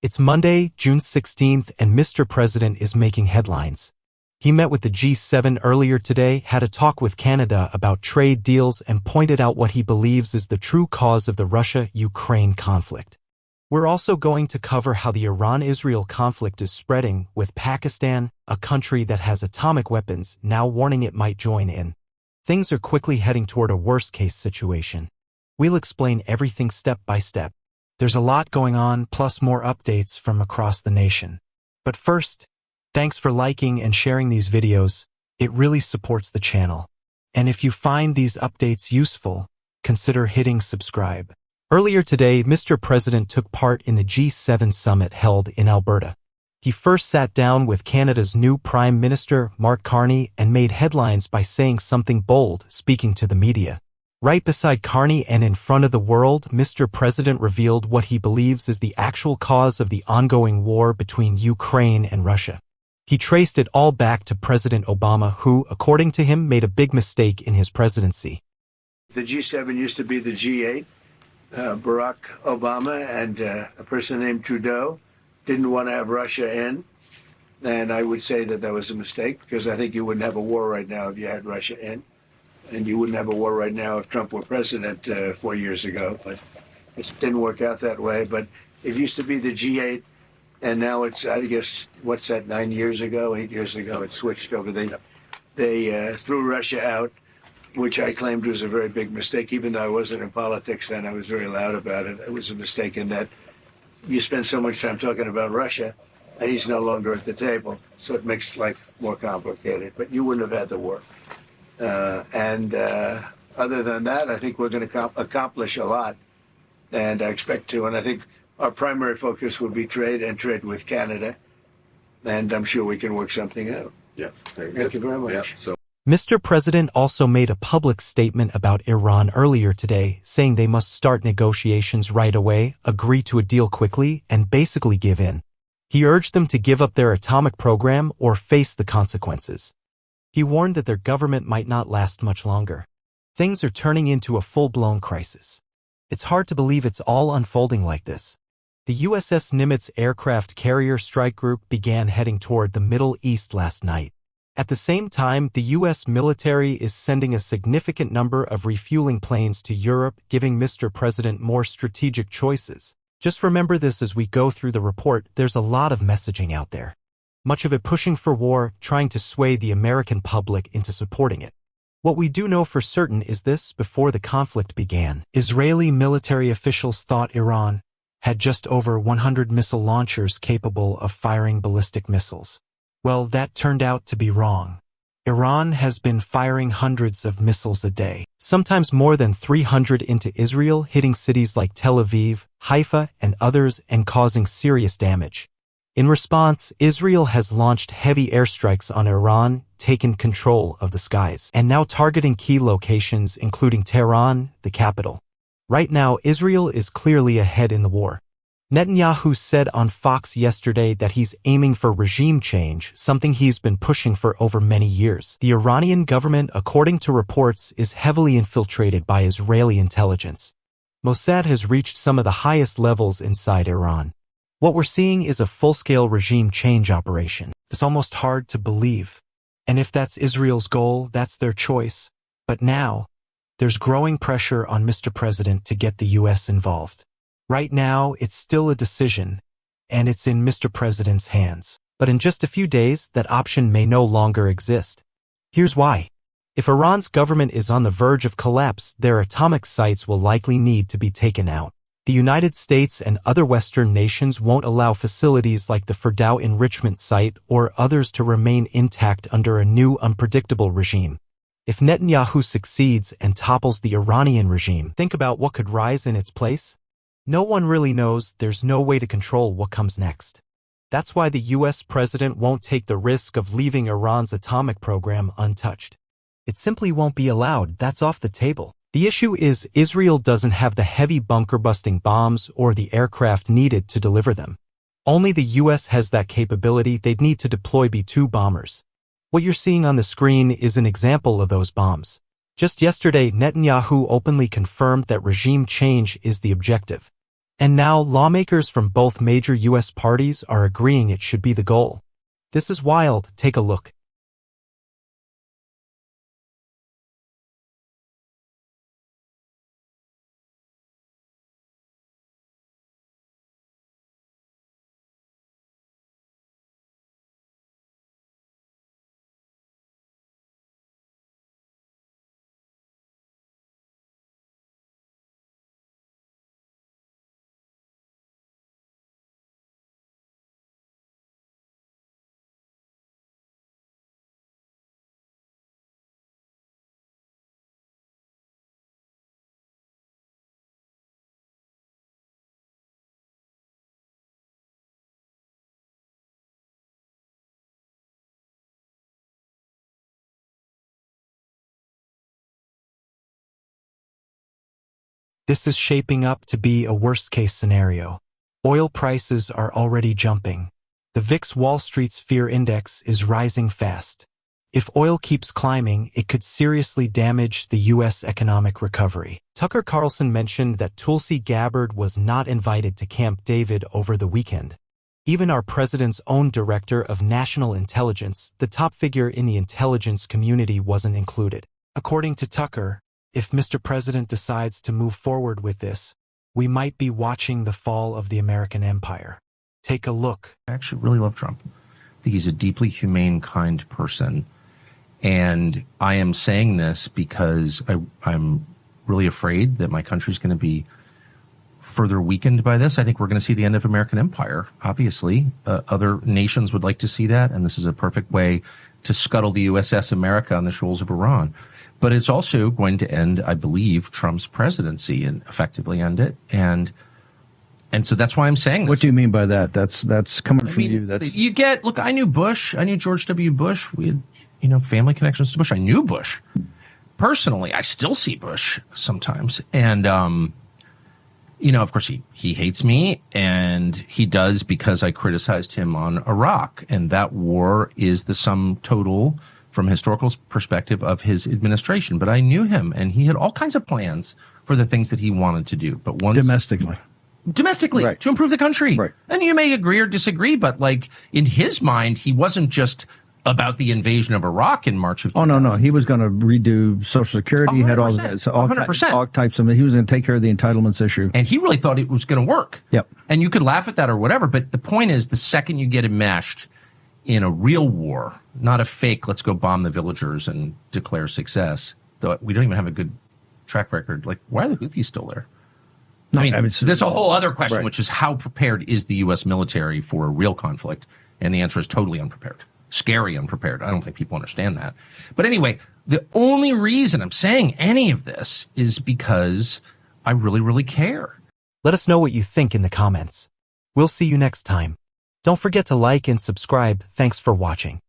It's Monday, June 16th, and Mr. President is making headlines. He met with the G7 earlier today, had a talk with Canada about trade deals, and pointed out what he believes is the true cause of the Russia-Ukraine conflict. We're also going to cover how the Iran-Israel conflict is spreading, with Pakistan, a country that has atomic weapons, now warning it might join in. Things are quickly heading toward a worst-case situation. We'll explain everything step by step. There's a lot going on, plus more updates from across the nation. But first, thanks for liking and sharing these videos. It really supports the channel. And if you find these updates useful, consider hitting subscribe. Earlier today, Mr. President took part in the G7 summit held in Alberta. He first sat down with Canada's new Prime Minister, Mark Carney, and made headlines by saying something bold, speaking to the media. Right beside Carney and in front of the world, Mr. President revealed what he believes is the actual cause of the ongoing war between Ukraine and Russia. He traced it all back to President Obama, who, according to him, made a big mistake in his presidency. The G7 used to be the G8. Barack Obama and a person named Trudeau didn't want to have Russia in. And I would say that that was a mistake, because I think you wouldn't have a war right now if you had Russia in. And you wouldn't have a war right now if Trump were president 4 years ago. But it didn't work out that way. But it used to be the G8, and now it's, I guess, what's that, 8 years ago, it switched over. They threw Russia out, which I claimed was a very big mistake. Even though I wasn't in politics then, I was very loud about it. It was a mistake in that you spend so much time talking about Russia, and he's no longer at the table. So it makes life more complicated. But you wouldn't have had the war. Other than that, I think we're going to accomplish a lot, and I expect to. And I think our primary focus will be trade and trade with Canada, and I'm sure we can work something out. Yeah, thank you very much. Yeah, Mr. President also made a public statement about Iran earlier today, saying they must start negotiations right away, agree to a deal quickly, and basically give in. He urged them to give up their atomic program or face the consequences. He warned that their government might not last much longer. Things are turning into a full-blown crisis. It's hard to believe it's all unfolding like this. The USS Nimitz aircraft carrier strike group began heading toward the Middle East last night. At the same time, the U.S. military is sending a significant number of refueling planes to Europe, giving Mr. President more strategic choices. Just remember this as we go through the report. There's a lot of messaging out there. Much of it pushing for war, trying to sway the American public into supporting it. What we do know for certain is this: before the conflict began, Israeli military officials thought Iran had just over 100 missile launchers capable of firing ballistic missiles. Well, that turned out to be wrong. Iran has been firing hundreds of missiles a day, sometimes more than 300 into Israel, hitting cities like Tel Aviv, Haifa, and others, and causing serious damage. In response, Israel has launched heavy airstrikes on Iran, taken control of the skies, and now targeting key locations including Tehran, the capital. Right now, Israel is clearly ahead in the war. Netanyahu said on Fox yesterday that he's aiming for regime change, something he's been pushing for over many years. The Iranian government, according to reports, is heavily infiltrated by Israeli intelligence. Mossad has reached some of the highest levels inside Iran. What we're seeing is a full-scale regime change operation. It's almost hard to believe. And if that's Israel's goal, that's their choice. But now, there's growing pressure on Mr. President to get the U.S. involved. Right now, it's still a decision, and it's in Mr. President's hands. But in just a few days, that option may no longer exist. Here's why. If Iran's government is on the verge of collapse, their atomic sites will likely need to be taken out. The United States and other Western nations won't allow facilities like the Fordow enrichment site or others to remain intact under a new, unpredictable regime. If Netanyahu succeeds and topples the Iranian regime, think about what could rise in its place. No one really knows. There's no way to control what comes next. That's why the U.S. president won't take the risk of leaving Iran's atomic program untouched. It simply won't be allowed. That's off the table. The issue is Israel doesn't have the heavy bunker-busting bombs or the aircraft needed to deliver them. Only the U.S. has that capability. They'd need to deploy B-2 bombers. What you're seeing on the screen is an example of those bombs. Just yesterday, Netanyahu openly confirmed that regime change is the objective. And now lawmakers from both major U.S. parties are agreeing it should be the goal. This is wild. Take a look. This is shaping up to be a worst-case scenario. Oil prices are already jumping. The VIX Wall Street's fear index is rising fast. If oil keeps climbing, it could seriously damage the U.S. economic recovery. Tucker Carlson mentioned that Tulsi Gabbard was not invited to Camp David over the weekend. Even our president's own director of national intelligence, the top figure in the intelligence community, wasn't included. According to Tucker, if Mr. President decides to move forward with this, we might be watching the fall of the American empire. Take a look. I actually really love Trump. I think he's a deeply humane, kind person. And I am saying this because I'm really afraid that my country's going to be further weakened by this. I think we're going to see the end of American empire, obviously. Other nations would like to see that, and this is a perfect way to scuttle the USS America on the shoals of Iran. But it's also going to end, I believe, Trump's presidency and effectively end it. And so that's why I'm saying this. What do you mean by that? That's coming from you. That's you get. Look, I knew Bush. I knew George W. Bush. We had, family connections to Bush. I knew Bush personally. I still see Bush sometimes, and of course, he hates me, and he does because I criticized him on Iraq, and that war is the sum total, from a historical perspective, of his administration. But I knew him, and he had all kinds of plans for the things that he wanted to do. But once domestically, right, to improve the country. Right. And you may agree or disagree, but in his mind, he wasn't just about the invasion of Iraq in March of 2000. Oh, no. He was going to redo Social Security. He had all 100%. All types of, he was going to take care of the entitlements issue. And he really thought it was going to work. Yep. And you could laugh at that or whatever, but the point is, the second you get enmeshed in a real war, not a fake, let's go bomb the villagers and declare success, though we don't even have a good track record. Why are the Houthis still there? No, there's a whole other question, right, which is how prepared is the U.S. military for a real conflict? And the answer is totally unprepared. Scary unprepared. I don't think people understand that. But anyway, the only reason I'm saying any of this is because I really, really care. Let us know what you think in the comments. We'll see you next time. Don't forget to like and subscribe. Thanks for watching.